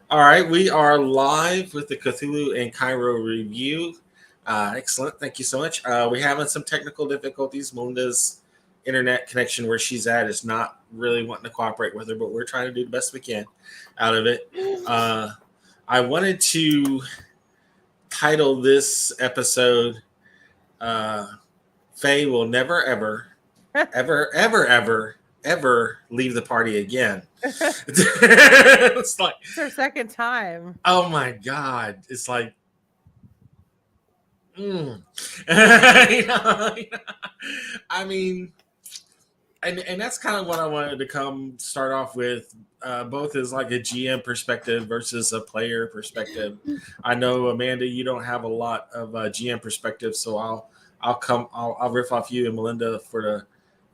All right, we are live with the Cthulhu and Cairo review. Excellent, thank you so much. We're having some technical difficulties. Melinda's internet connection where she's at is not really wanting to cooperate with her, but we're trying to do the best we can out of it. Uh, I wanted to title this episode "Faye will never, ever, ever, ever, ever, ever leave the party again." It's like, It's her second time. oh my god! It's like, mm. I mean, and that's kind of what I wanted to come start off with, both as like a GM perspective versus a player perspective. I know Amanda, you don't have a lot of GM perspective, so I'll riff off you and Melinda for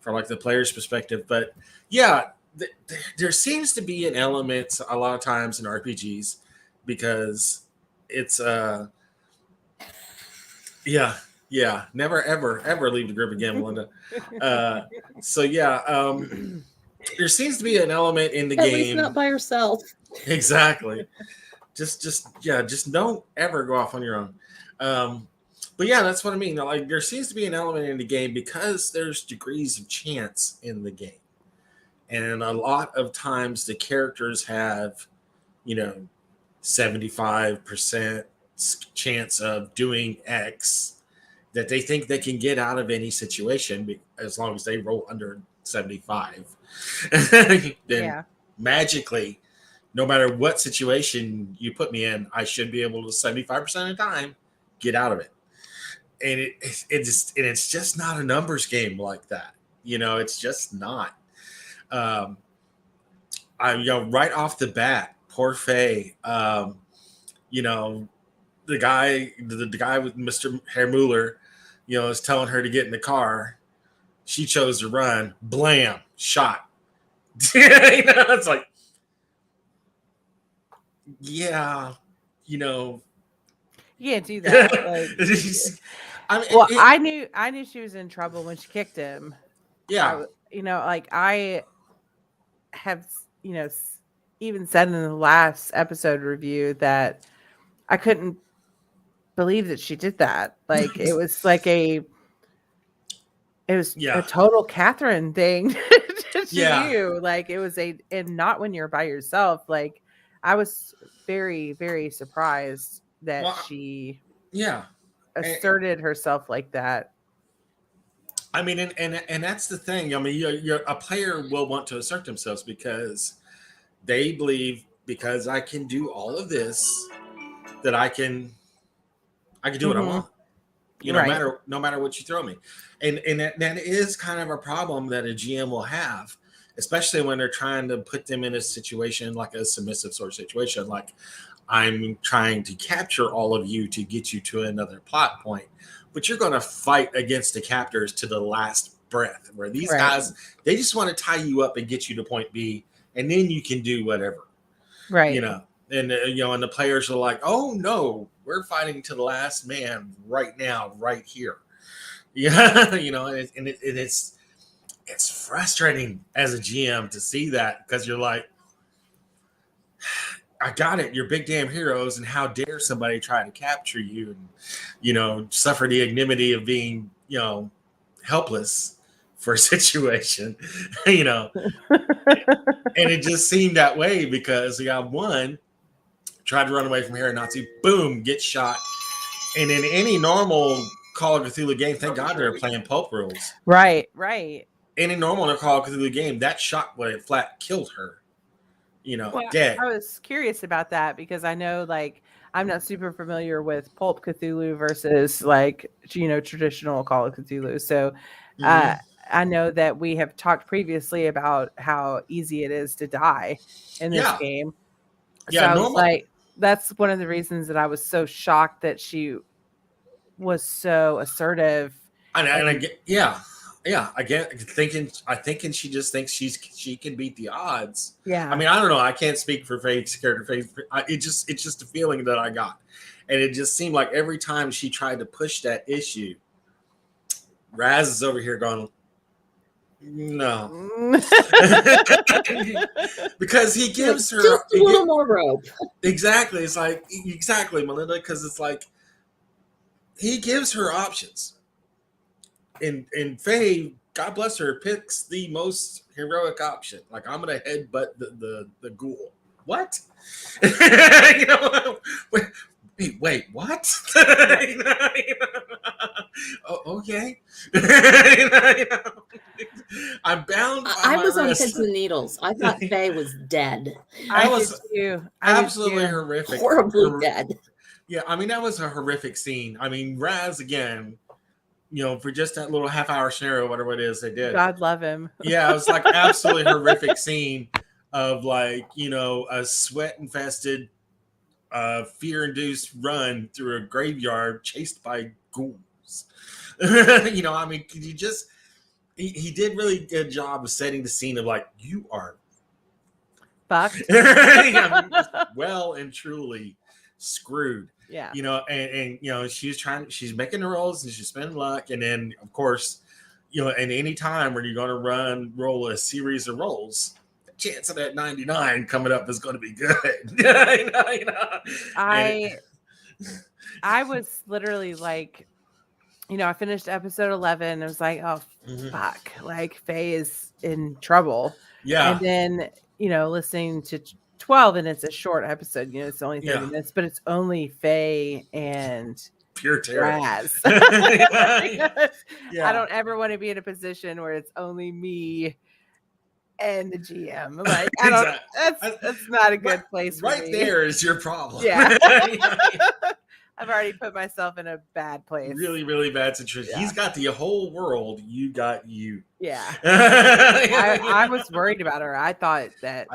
like the player's perspective. But yeah, there seems to be an element a lot of times in RPGs because it's yeah, yeah. Never, ever, ever leave the group again, Melinda. Uh, so yeah, there seems to be an element in the At least not game. by herself. Exactly. Just don't ever go off on your own. But yeah, that's what I mean. Like there seems to be an element in the game because there's degrees of chance in the game, and a lot of times the characters have, you know, 75% chance of doing X that they think they can get out of any situation as long as they roll under 75. Then Yeah. magically, no matter what situation you put me in, I should be able to 75% of the time get out of it. And it's just not a numbers game like that. You know, it's just not. Um, right off the bat, poor Faye. You know, the guy with Mr. Hermuller, is telling her to get in the car. She chose to run. Blam, shot. It's like, yeah, you know. You can't do that. Like, I mean, well, I knew she was in trouble when she kicked him. yeah, Like I have, even said in the last episode review that I couldn't believe that she did that. Like it was yeah, a total Catherine thing to yeah. you. Like it was and not when you're by yourself. Like I was very, very surprised that Well, she yeah. asserted herself like that. I mean, and that's the thing. I mean, a player will want to assert themselves because they believe because I can do all of this that I can do what I Mhm. want. Right. No matter what you throw me, and that is kind of a problem that a GM will have, especially when they're trying to put them in a situation like a submissive sort of situation, like I'm trying to capture all of you to get you to another plot point, but you're going to fight against the captors to the last breath. Where these Right. guys, they just want to tie you up and get you to point B, and then you can do whatever, Right. you know. And and the players are like, "Oh no, we're fighting to the last man right now, right here." Yeah, and it's frustrating as a GM to see that because you're like, I got it. You're big damn heroes, and how dare somebody try to capture you and suffer the ignominy of being helpless for a situation, and it just seemed that way because we got one tried to run away from here, Nazi, boom, get shot, and in any normal Call of Cthulhu game, thank God they're playing pulp rules. Right. Right. Any normal Call of Cthulhu game, that shot would have flat killed her. Well, Dead. I was curious about that because I know, like, I'm not super familiar with Pulp Cthulhu versus, like, traditional Call of Cthulhu. So, uh, Mhm. I know that we have talked previously about how easy it is to die in this Yeah, game. So yeah, I was normal. like, that's one of the reasons that I was so shocked that she was so assertive. And I And get, yeah, yeah. Again, thinking she just thinks she can beat the odds. I yeah, mean, I don't know. I can't speak for Faith's character. Faith, it's just a feeling that I got, and it just seemed like every time she tried to push that issue, Raz is over here going, No. Because he gives her just a little more rope. Exactly. It's like exactly, Melinda, because it's like he gives her options. And Faye, God bless her, picks the most heroic option. Like, I'm gonna headbutt the ghoul. What? You know, wait, what? Oh, okay. I'm bound by I my was on wrist. pins and needles. I thought Faye was dead. I That did was too. absolutely horrific. Horribly dead. Yeah, I mean, that was a horrific scene. I mean, Raz, again, for just that little half-hour scenario, whatever it is they did. God love him. Yeah, it was like absolutely horrific scene of like, a sweat-infested, fear-induced run through a graveyard chased by ghouls. I mean, could you just... He did really good job of setting the scene of like, you are fucked. Well and truly screwed. Yeah. And she's making the rolls and she's spending luck. And then, of course, at any time when you're going to roll a series of rolls, the chance of that 99 coming up is going to be good. I was literally like, I finished episode 11. And I was like, oh, fuck. Like, Faye is in trouble. Yeah. And then, listening to 12, and it's a short episode. It's only 30 minutes, but it's only Faye and pure terror. Raz. Yeah. I don't ever want to be in a position where it's only me and the GM. Like, that's not a good place for right me. there is your problem. Yeah. I've already put myself in a bad place. Really, really bad situation. Yeah. He's got the whole world. You got you. Yeah. I was worried about her. I thought that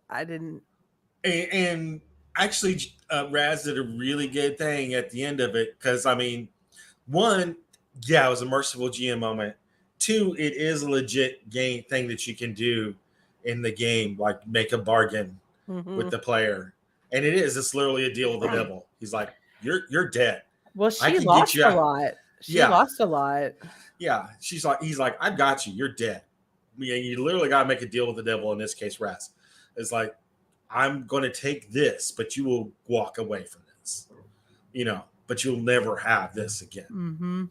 I didn't. And actually, Raz did a really good thing at the end of it. Because, I mean, one, it was a merciful GM moment. Two, it is a legit game thing that you can do in the game. Like, make a bargain with the player. And it is. It's literally a deal with the devil. He's like, You're dead. Well, she lost a lot. She lost a lot. Yeah. He's like, I've got you. You're dead. You literally got to make a deal with the devil. In this case, Raz. It's like, I'm going to take this, but you will walk away from this. But you'll never have this again.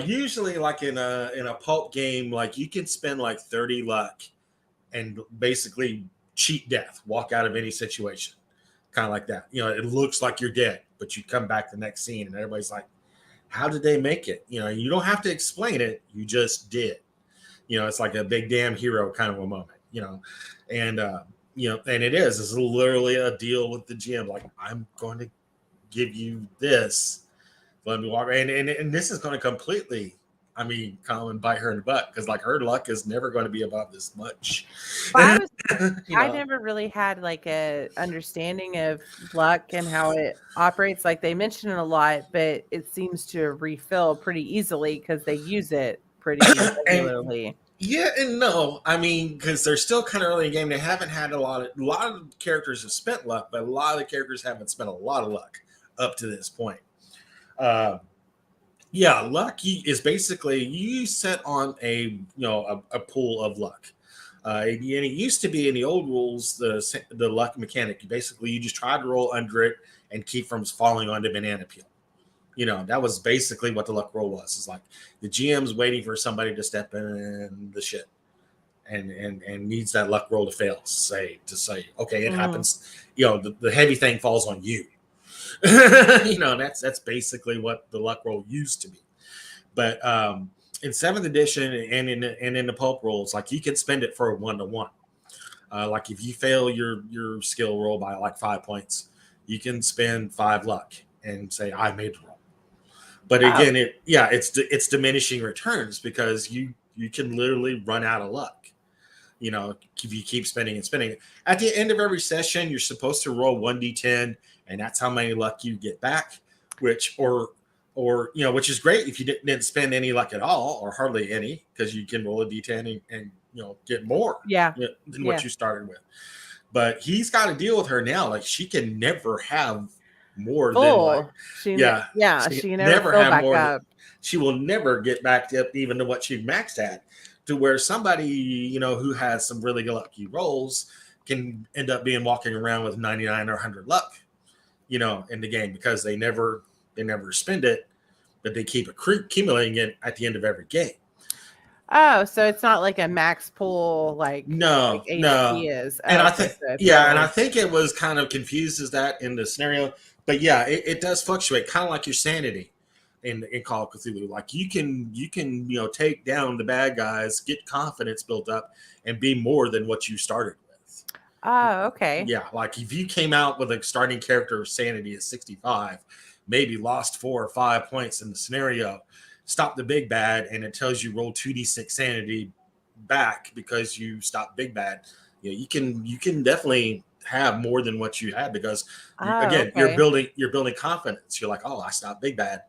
Usually, like in a pulp game, like you can spend like 30 luck and basically cheat death, walk out of any situation. Kind of like that. It looks like you're dead, but you come back the next scene and everybody's like, how did they make it? You don't have to explain it. You just did. It's like a big damn hero kind of a moment, and it is. It's literally a deal with the GM. Like, I'm going to give you this. Let me walk. And this is going to completely, come and bite her in the butt because like her luck is never going to be above this much. I never really had like a understanding of luck and how it operates. Like they mention it a lot, but it seems to refill pretty easily because they use it pretty regularly. Yeah and no. Because they're still kind of early in the game. They haven't had a lot of characters have spent luck, but a lot of the characters haven't spent a lot of luck up to this point. Luck is basically you set on a pool of luck. And it used to be in the old rules the luck mechanic. Basically, you just try to roll under it and keep from falling onto banana peel. That was basically what the luck roll was. It's like the GM's waiting for somebody to step in the shit and needs that luck roll to fail. Say, okay, it happens. The heavy thing falls on you. That's basically what the luck roll used to be. But in 7th edition and in the pulp rolls, like you can spend it for a 1-to-1. Like if you fail your skill roll by like 5 points, you can spend 5 luck and say I made the roll. But again, it's diminishing returns because you can literally run out of luck. If you keep spending and spending. At the end of every session, you're supposed to roll 1d10, and that's how many luck you get back. Which is great if you didn't spend any luck at all or hardly any, because you can roll a d10 and get more than what you started with. But he's got to deal with her now. Like she can never have more than like, full. She she she never never fill have back more than, up. she will never get back to even to what she maxed at, to where somebody, you know, who has some really lucky rolls can end up being walking around with 99 or 100 luck, you know, in the game, because they never spend it, but they keep accumulating it at the end of every game. Oh, so it's not like a max pool like No, HP is. And Oh, I okay, think, so it's yeah, and I rolling. think it was kind of confused as that in the scenario, but yeah, it does fluctuate, kind of like your sanity in Call of Cthulhu. Like you can you know, take down the bad guys, get confidence built up, and be more than what you started with. Oh, okay. Yeah, like if you came out with a starting character of sanity at 65, maybe lost 4 or 5 points in the scenario, stop the big bad, and it tells you roll 2d6 sanity back because you stopped big bad. You know, you can definitely have more than what you had, because Oh, again, okay. you're building confidence. You're like, oh, I stopped big bad.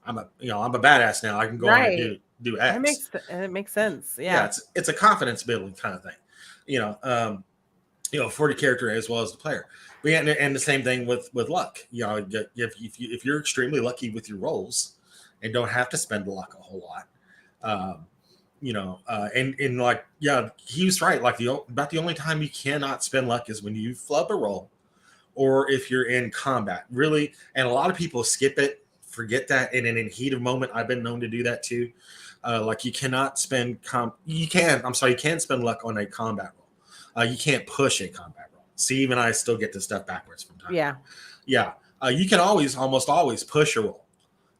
I'm a badass now. I can go on and Right. do X. It makes sense. Yeah, Yeah. it's a confidence building kind of thing. You know, for the character as well as the player. But yeah, and the same thing with luck. You know, if you're extremely lucky with your rolls and don't have to spend luck a whole lot, you know, and like, yeah, he was right. Like about the only time you cannot spend luck is when you flub a roll, or if you're in combat. Really, and a lot of people skip it, forget that, and in a heat of moment, I've been known to do that too. Like you cannot spend you can spend luck on a combat roll. You can't push a combat roll. See, even I still get this stuff backwards from time. Yeah. Yeah. You can almost always push a roll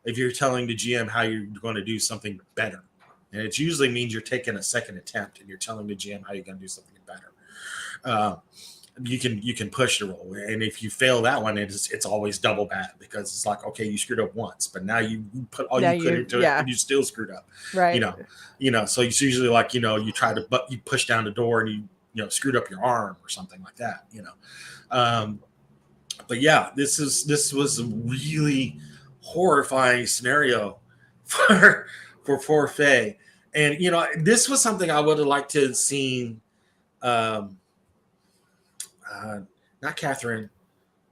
if you're telling the GM how you're going to do something better. And it usually means you're taking a second attempt and you're telling the GM how you're going to do something better. You can push the roll, and if you fail that one, it's always double bad, because it's like, okay, you screwed up once, but now you put all you could into it, and you still screwed up. Right. You know. So it's usually like, you know, you try to, but you push down the door and you know, screwed up your arm or something like that. You know. But yeah, this was a really horrifying scenario for Faye. And you know, this was something I would have liked to have seen. Not Catherine,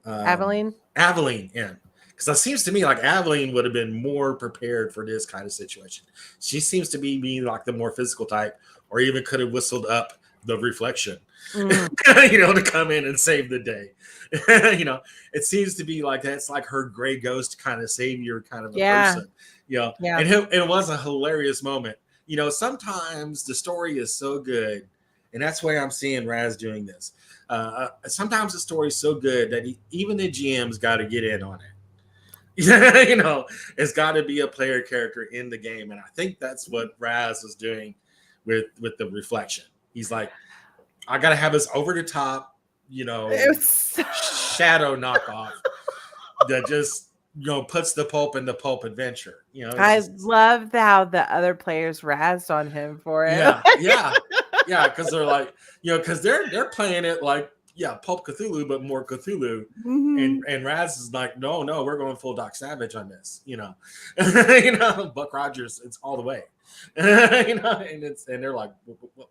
Aveline in, because it seems to me like Aveline would have been more prepared for this kind of situation. She seems to be like the more physical type, or even could have whistled up the reflection, you know, to come in and save the day. You know, it seems to be like that's like her gray ghost kind of savior kind of a person. You know, and it was a hilarious moment. You know, sometimes the story is so good, and that's why I'm seeing Raz doing this. Sometimes the story is so good that even the GM's got to get in on it. You know, it's got to be a player character in the game, and I think that's what Raz was doing with the reflection. He's like, I got to have this over the top, you know, shadow knockoff that just, you know, puts the pulp in the pulp adventure. You know, I loved how the other players razzed on him for it. Yeah, because they're like, you know, because they're playing it like, yeah, Pulp Cthulhu, but more Cthulhu. And Raz is like, no, we're going full Doc Savage on this, you know. You know, Buck Rogers, it's all the way. You know, and they're like,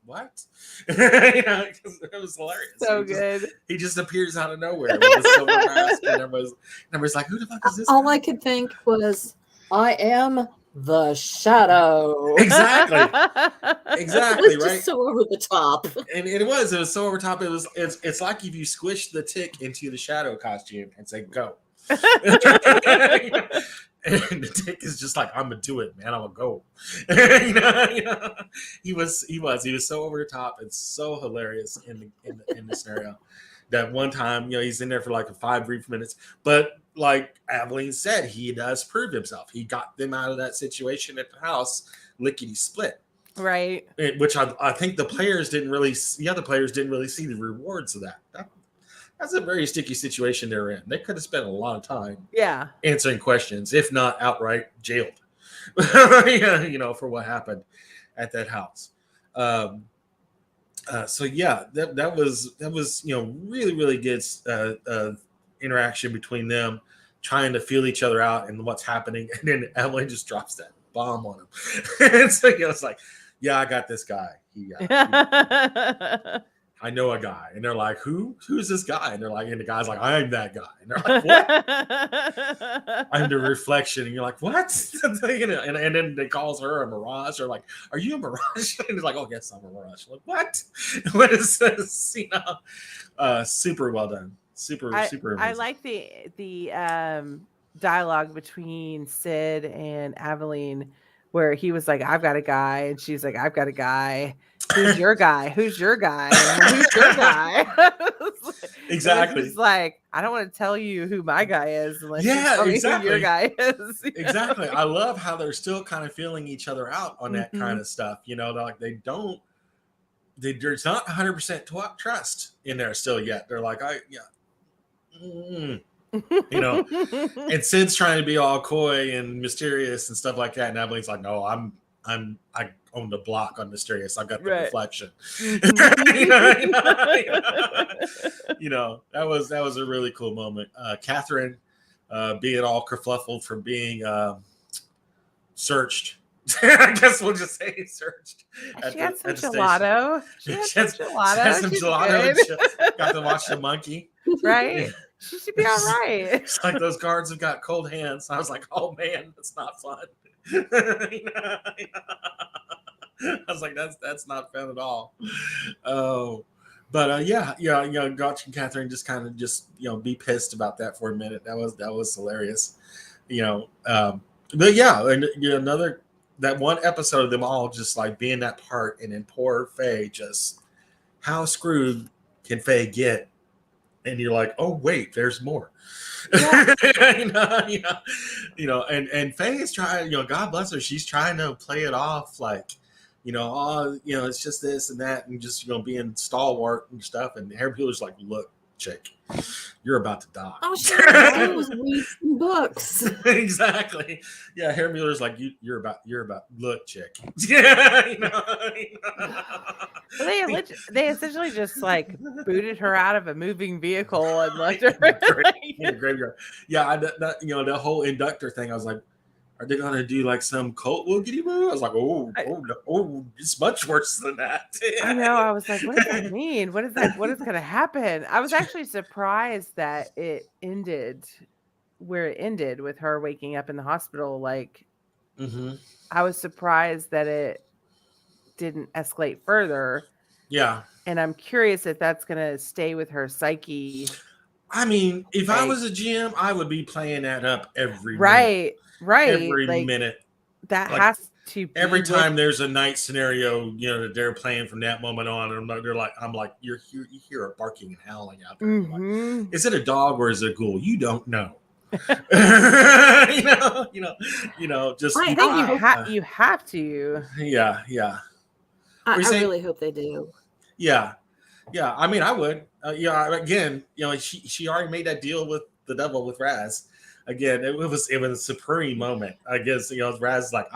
what? You know, it was hilarious. So good. He just appears out of nowhere with a silver mask, and everybody's like, who the fuck is this All guy? I could think was, I am the shadow. Exactly, It was right? just so over the top. And it was so over top. It's like if you squish the tick into the shadow costume and say go. And the tick is just like, I'm gonna do it, man. I'm gonna go. You know, he was so over the top and so hilarious in the scenario. That one time, you know, he's in there for like 5 brief minutes, but like Aveline said, he does prove himself. He got them out of that situation at the house, lickety split. Right. Which I think the other players didn't really see the rewards of that. That's a very sticky situation they're in. They could have spent a lot of time answering questions, if not outright jailed, you know, for what happened at that house. So yeah, that was you know, really, really good interaction between them, trying to feel each other out and what's happening. And then Emily just drops that bomb on him. And so, you know, it's like, yeah, I got this guy. I know a guy. And they're like, who's this guy? And they're like, and the guy's like, I'm that guy. And they're like, what? I'm the reflection. And you're like, what? and then they calls her a mirage. They're like, are you a mirage? And he's like, oh, yes, I'm a mirage. Like, what? What is this? Super well done. Super amazing. I like the dialogue between Sid and Aveline, where he was like, I've got a guy, and she's like, I've got a guy. Who's your guy? Who's your guy? Who's your guy? Exactly. It's like, I don't want to tell you who my guy is unless you tell me who your guy is. Exactly. I love how they're still kind of feeling each other out on that kind of stuff. Like there's not 100% trust in there still yet. They're like, and Sid's trying to be all coy and mysterious and stuff like that. And Eveline's like, no, I own the block on mysterious. I've got the reflection. That was a really cool moment. Catherine being all kerfluffled from being searched. I guess we'll just say searched. She had some gelato. She had some gelato. Got to watch the monkey. Right? She should be all right. It's like those guards have got cold hands. I was like, oh man, that's not fun. I was like, that's not fun at all. Oh, but watching Catherine just kind of be pissed about that for a minute. That was hilarious. But yeah, and another that one episode of them all just like being that part, and then poor Faye, just how screwed can Faye get? And you're like, oh wait, there's more. Yeah. And Faye is trying, God bless her, she's trying to play it off like, it's just this and that, and just being stalwart and stuff. And Harry Bueller's like, look, chick, you're about to die. Oh, sure. I was reading some books. Exactly. Yeah, Harry Mueller's like, you're about look, chick. Yeah. Well, they essentially just like booted her out of a moving vehicle and left her in the graveyard. Yeah, the whole inductor thing. I was like, are they gonna do like some cult woogity woo? I was like, oh, it's much worse than that. I know. I was like, what does that mean? What is that? What is gonna happen? I was actually surprised that it ended where it ended with her waking up in the hospital. Like, I was surprised that it didn't escalate further. Yeah. And I'm curious if that's gonna stay with her psyche. I mean, if I was a GM, I would be playing that up every minute. Right. Every minute. That has to be every time there's a night scenario, that they're playing from that moment on, and I'm like, you hear a barking and howling out there. Like, is it a dog or is it a ghoul? You don't know. Just I think you have to. Yeah. I really hope they do. Yeah. I mean, I would. Again, she already made that deal with the devil with Raz. Again, it was a supreme moment. I guess Raz is like,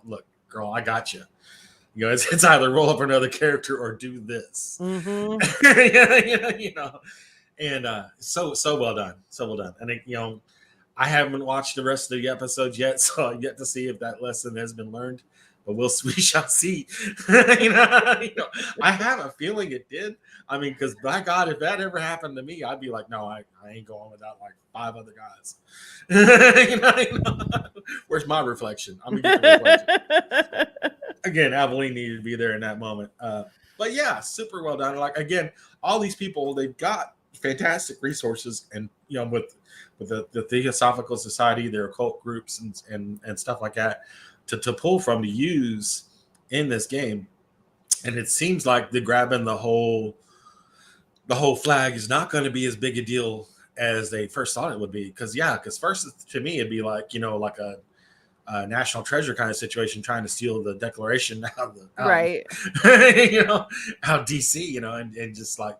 look, girl, I got you. It's either roll up another character or do this. And so well done, And I haven't watched the rest of the episodes yet, so I get to see if that lesson has been learned. But we shall see. I have a feeling it did. I mean, because by God, if that ever happened to me, I'd be like, no, I ain't going without like 5 other guys. Where's my reflection? I'm gonna get the reflection. Again, Aveline needed to be there in that moment. But yeah, super well done. Like, again, all these people, they've got fantastic resources, and with the Theosophical Society, their occult groups and stuff like that. To pull from, to use in this game. And it seems like the grabbing the whole flag is not going to be as big a deal as they first thought it would be. Because first to me it'd be like like a national treasure kind of situation, trying to steal the Declaration out DC, and just like,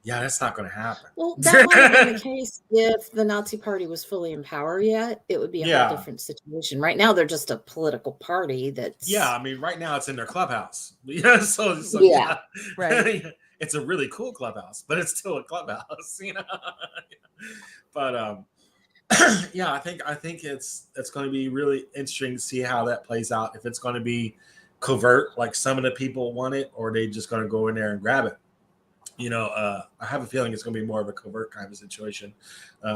yeah, that's not going to happen. Well, that might have been the case if the Nazi Party was fully in power yet. It would be a whole different situation. Right now, they're just a political party that's... Yeah, I mean, right now it's in their clubhouse. Right. It's a really cool clubhouse, but it's still a clubhouse, But I think it's going to be really interesting to see how that plays out. If it's going to be covert, like some of the people want it, or are they just going to go in there and grab it? I have a feeling it's going to be more of a covert kind of situation,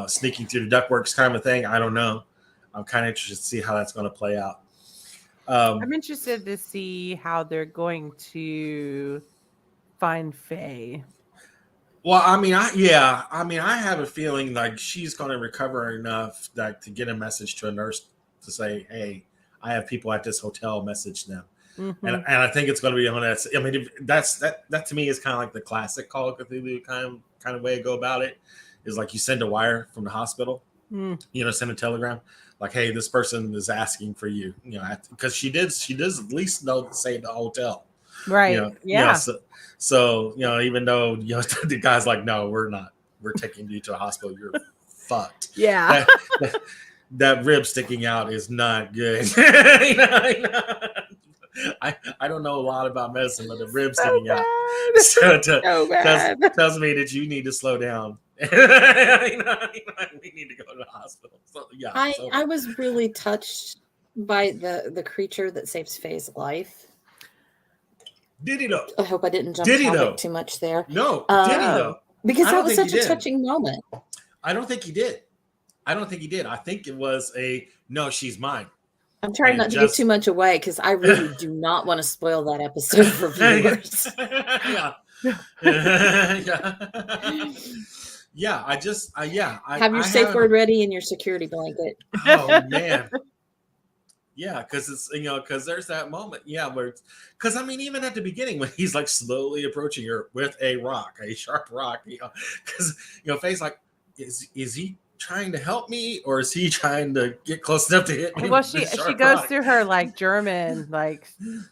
sneaking through the ductworks kind of a thing. I don't know. I'm kind of interested to see how that's going to play out. I'm interested to see how they're going to find Faye. Well, I have a feeling like she's going to recover enough that to get a message to a nurse to say, "Hey, I have people at this hotel. Message them." Mm-hmm. And I think it's going to be on that. I mean, that to me is kind of like the classic Call of Cthulhu kind of way to go about it. Is like you send a wire from the hospital, send a telegram, like, "Hey, this person is asking for you," because she does at least know to say the hotel, right? So even though the guy's like, "No, we're not. We're taking you to a hospital. You're fucked." Yeah. That rib sticking out is not good. I don't know a lot about medicine, but the rib sticking out tells me that you need to slow down. We need to go to the hospital. So, yeah. I was really touched by the creature that saves Faye's life. Did he though? I hope I didn't jump topic too much there. No, did he though? Because that was such a touching moment. I don't think he did. I think it was no, she's mine. I'm trying not to give too much away because I really do not want to spoil that episode for viewers. Yeah. Have your safe word ready in your security blanket. Oh man. Yeah, because it's because there's that moment, where because I mean, even at the beginning when he's like slowly approaching her with a sharp rock, because Faye's like, is he trying to help me or is he trying to get close enough to hit me? Well, she goes through her like German, like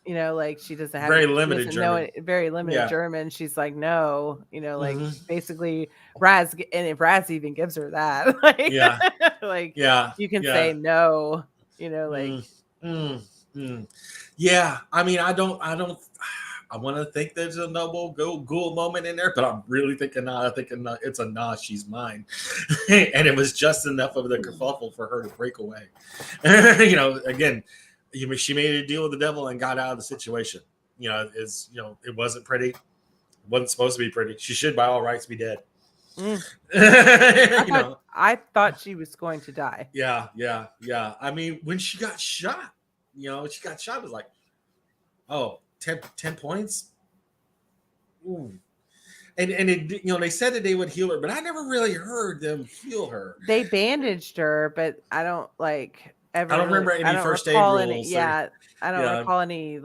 like she doesn't have very limited German. She's like, no, like basically Raz, and if Raz even gives her that, you can say no, Yeah, I mean, I want to think there's a noble ghoul moment in there, but I'm really thinking it's a nah, she's mine. And it was just enough of the kerfuffle for her to break away. Again, she made a deal with the devil and got out of the situation. It wasn't pretty. It wasn't supposed to be pretty. She should by all rights be dead. I thought she was going to die. Yeah. I mean, when she got shot, it was like, oh, 10 points. Ooh. And it, they said that they would heal her, but I never really heard them heal her. They bandaged her, but I don't ever. I don't remember any first aid rules. I don't recall any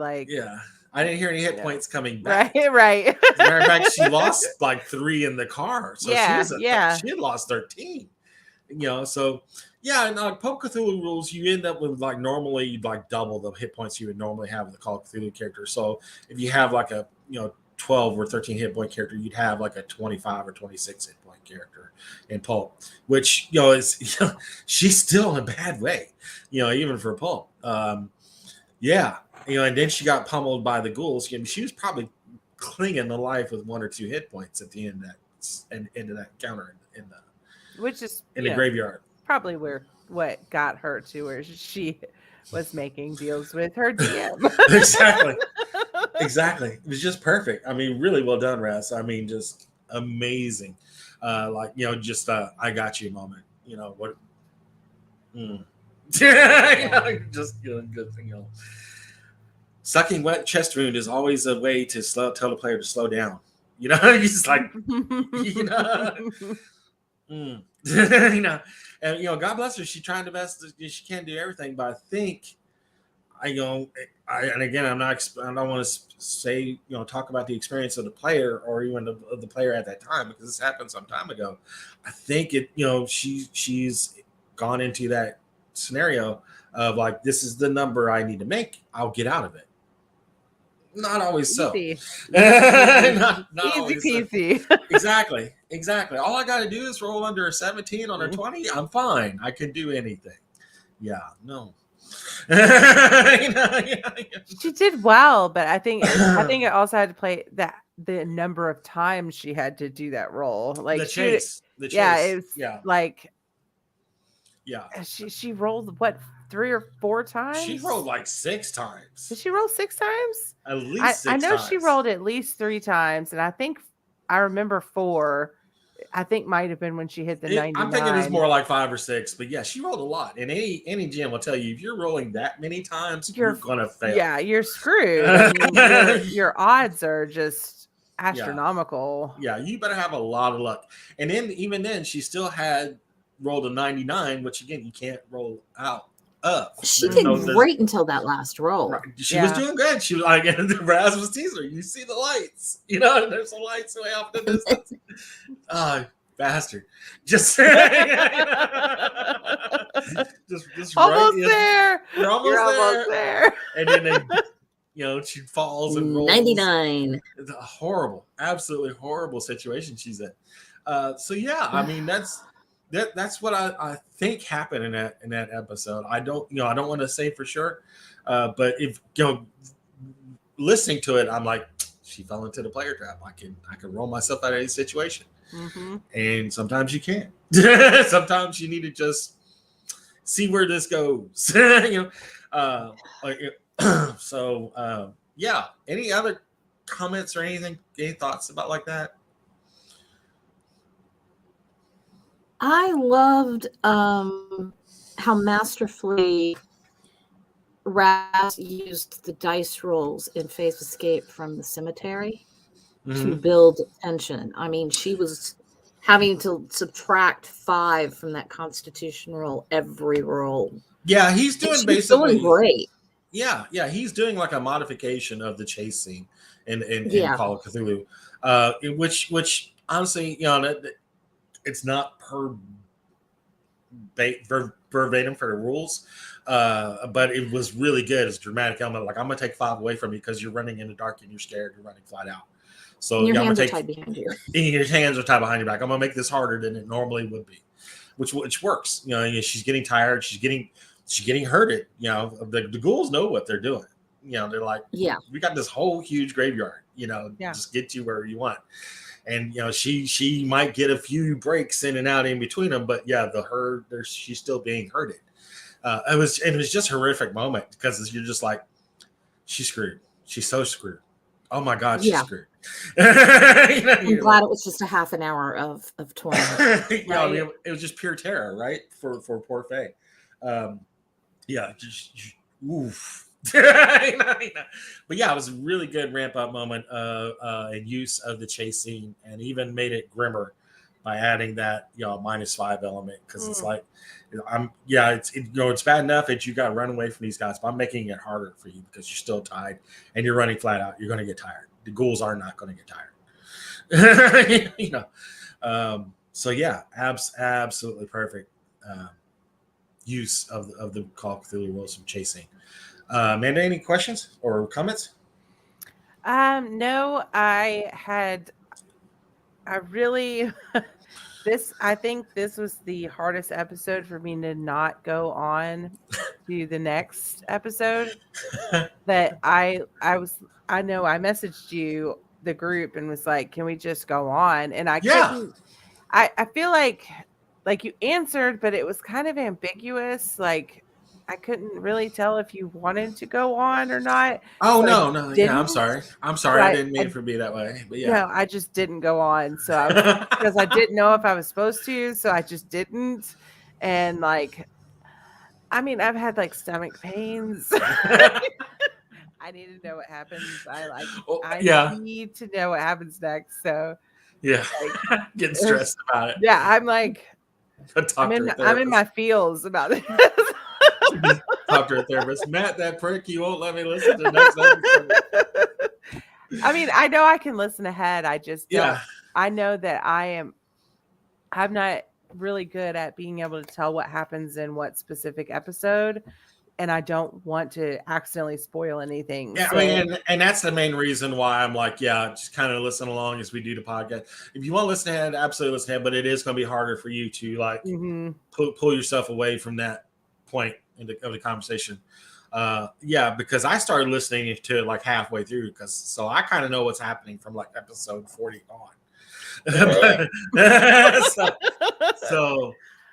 I didn't hear any hit points coming back. Right. Matter of fact, she lost like 3 in the car, so she had lost 13. So and Poke Cthulhu rules, you end up with normally you'd double the hit points you would normally have with the Call of Cthulhu character. So if you have a 12 or 13 hit point character, you'd have a 25 or 26 hit point character in Pulp, which is she's still in a bad way, even for Pulp. And then she got pummeled by the ghouls. She was probably clinging to life with 1 or 2 hit points at the end of that encounter in the graveyard. Probably what got her to where she was making deals with her DM. Exactly. It was just perfect. I mean, really well done, Raz. I mean, just amazing. I got you moment. What? Just good thing. Sucking wet chest wound is always a way to tell the player to slow down. He's like, and God bless her. She's trying the best. She can't do everything, but I think, and again, I don't want to say, talk about the experience of the player or even the player at that time because this happened some time ago. I think she's gone into that scenario of this is the number I need to make. I'll get out of it. Not always so. not always peasy. So. Exactly. All I got to do is roll under a 17 on a 20. I'm fine. I can do anything. Yeah. No. She did well, but I think it also had to play the number of times she had to do that role. The chase. She rolled what 3 or 4 times? She rolled 6 times. Did she roll 6 times? At least 6 I know times. she rolled at least 3 times, and I think I remember 4. I think might have been when she hit the 99. I'm thinking it's more like 5 or 6, but yeah, she rolled a lot. And any GM will tell you if you're rolling that many times, you're gonna fail. Yeah, you're screwed. I mean, your odds are just astronomical. Yeah, you better have a lot of luck. And then even then, she still had rolled a 99, which again you can't roll out of. She did great until that last roll. Right. She was doing good. She was like, and Raz was teasing her. You see the lights, there's some lights way off in the distance. Bastard. Just almost right, there. You're almost there. And then she falls and rolls. 99. It's a horrible, absolutely horrible situation she's in. So yeah, I mean that's what I think happened in that episode. I don't want to say for sure, but if listening to it, I'm like, she fell into the player trap. I can roll myself out of any situation. Mm-hmm. And sometimes you can't. Sometimes you need to just see where this goes. So yeah. Any other comments or anything? Any thoughts about like that? I loved how masterfully Raz used the dice rolls in Phase Escape from the Cemetery to build tension. I mean, she was having to subtract 5 from that Constitution roll every roll. Yeah, he's doing basically doing great. Yeah, he's doing like a modification of the chase scene in Call of Cthulhu, which honestly, it's not verbatim for the rules, but it was really good. It's a dramatic element. Like, I'm gonna take 5 away from you because you're running in the dark and you're scared. You're running flat out. So your hands are tied behind you. Your hands are tied behind your back. I'm gonna make this harder than it normally would be, which works. She's getting tired. She's getting hurted. The ghouls know what they're doing. They're like, we got this whole huge graveyard. Just get you where you want. And she might get a few breaks in and out in between them, but she's still being hurted. It was just a horrific moment because you're just like, she's screwed. She's so screwed. Oh my God, she's screwed. I'm glad it was just a half an hour of torment. Right? I mean, it was just pure terror, right? For poor Faye. Just oof. But yeah, it was a really good ramp up moment and use of the chase scene, and even made it grimmer by adding that -5 element, because it's like it's bad enough that you got to run away from these guys, but I'm making it harder for you because you're still tied and you're running flat out. You're going to get tired. The ghouls are not going to get tired. So yeah, absolutely perfect use of the Call of Cthulhu rules from chasing. Amanda, any questions or comments? No, I think this was the hardest episode for me to not go on to the next episode. That I know I messaged you, the group, and was like, can we just go on? And I couldn't. I feel like you answered, but it was kind of ambiguous. Like, I couldn't really tell if you wanted to go on or not. Oh, so no. Yeah, I'm sorry. I didn't mean it to be that way. But yeah. No, I just didn't go on. So because I didn't know if I was supposed to, so I just didn't. And I've had stomach pains. I need to know what happens. I need to know what happens next. So yeah, getting stressed about it. Yeah, I'm like, I'm in my feels about it. Talk to a therapist. Matt, that prick, you won't let me listen to the next episode. I mean, I know I can listen ahead. I just don't. I know that I'm not really good at being able to tell what happens in what specific episode, and I don't want to accidentally spoil anything. Yeah, so. and that's the main reason why I'm like, just kind of listen along as we do the podcast. If you want to listen ahead, absolutely listen ahead, but it is going to be harder for you to pull yourself away from that point of the conversation. Because I started listening to it halfway through, so I kind of know what's happening from episode 40 on.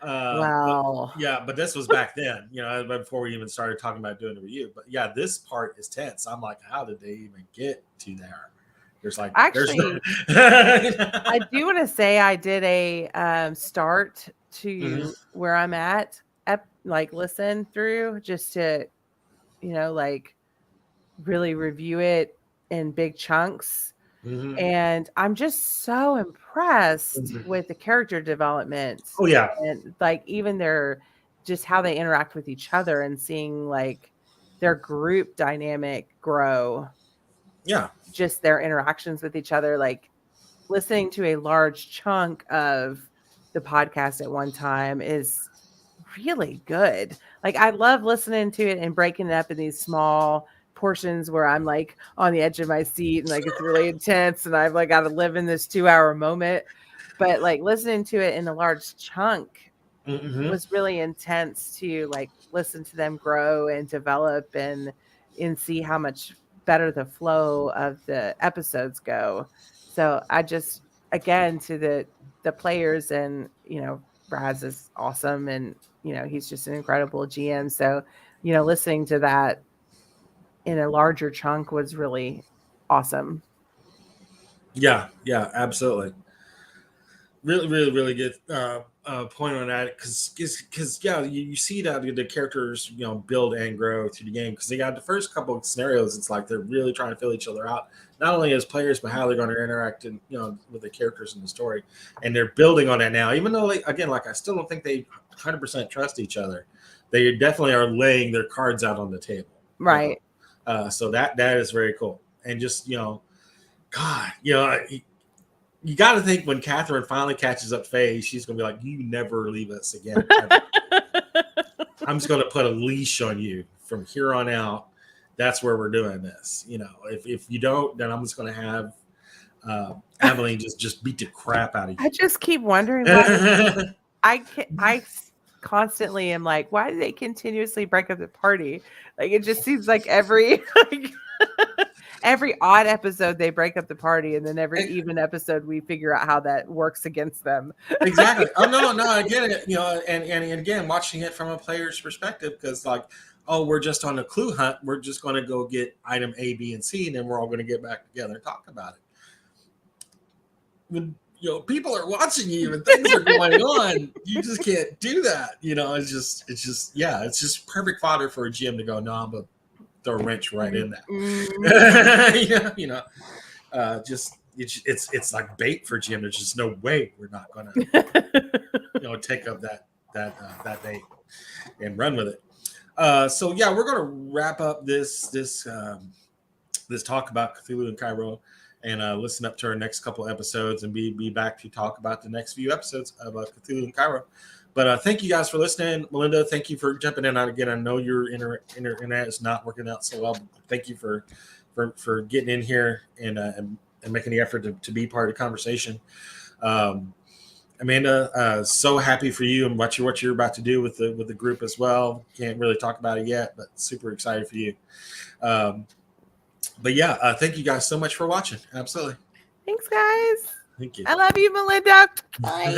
Wow. But this was back then, before we even started talking about doing the review. But yeah, this part is tense. I'm like, how did they even get to there? There's like Actually, there's I do want to say I did a start to Mhm. where I'm at, like listen through just to, like really review it in big chunks. Mhm. And I'm just so impressed Mhm. with the character development Oh yeah, and like even their just how they interact with each other and seeing like their group dynamic grow, yeah, just their interactions with each other, like listening to a large chunk of the podcast at one time is really good. Like I love listening to it and breaking it up in these small portions where I'm like on the edge of my seat and like it's really intense and I've like got to live in this 2 hour moment. But like listening to it in a large chunk hmm was really intense to like listen to them grow and develop and see how much better the flow of the episodes go. So I just again to the players and Raz is awesome and he's just an incredible GM. So listening to that in a larger chunk was really awesome. yeah, absolutely. Really, really, really good point on that because yeah, you see that the characters build and grow through the game because they got the first couple of scenarios. It's like they're really trying to fill each other out, not only as players but how they're going to interact and with the characters in the story, and they're building on that now. Even though again, like I still don't think they 100% trust each other. They definitely are laying their cards out on the table, Right. So that is very cool, and just God, you got to think when Catherine finally catches up Faye, she's going to be like, "You never leave us again. I'm just going to put a leash on you from here on out. That's where we're doing this. If you don't, then I'm just going to have Abilene just beat the crap out of I you." just keep wondering why I constantly am like, why do they continuously break up the party? Like it just seems like every like, every odd episode they break up the party, and then every even episode we figure out how that works against them. Exactly. Oh no, I get it. And again, watching it from a player's perspective, because like, oh, we're just on a clue hunt. We're just going to go get item A, B, and C, and then we're all going to get back together and talk about it. When people are watching you and things are going on, you just can't do that. It's just perfect fodder for a GM to go, no, I'm gonna throw a wrench right in that. Just it's like bait for GM. There's just no way we're not gonna take up that bait and run with it. So yeah, we're gonna wrap up this talk about Cthulhu and Cairo, and listen up to our next couple episodes, and be back to talk about the next few episodes about Cthulhu and Cairo. But thank you guys for listening. Melinda, thank you for jumping in on again. I know your internet is not working out so well. But thank you for getting in here and making the effort to be part of the conversation. Amanda, so happy for you and what you're about to do with the group as well. Can't really talk about it yet, but super excited for you. But yeah, thank you guys so much for watching. Absolutely. Thanks, guys. Thank you. I love you, Melinda. Bye.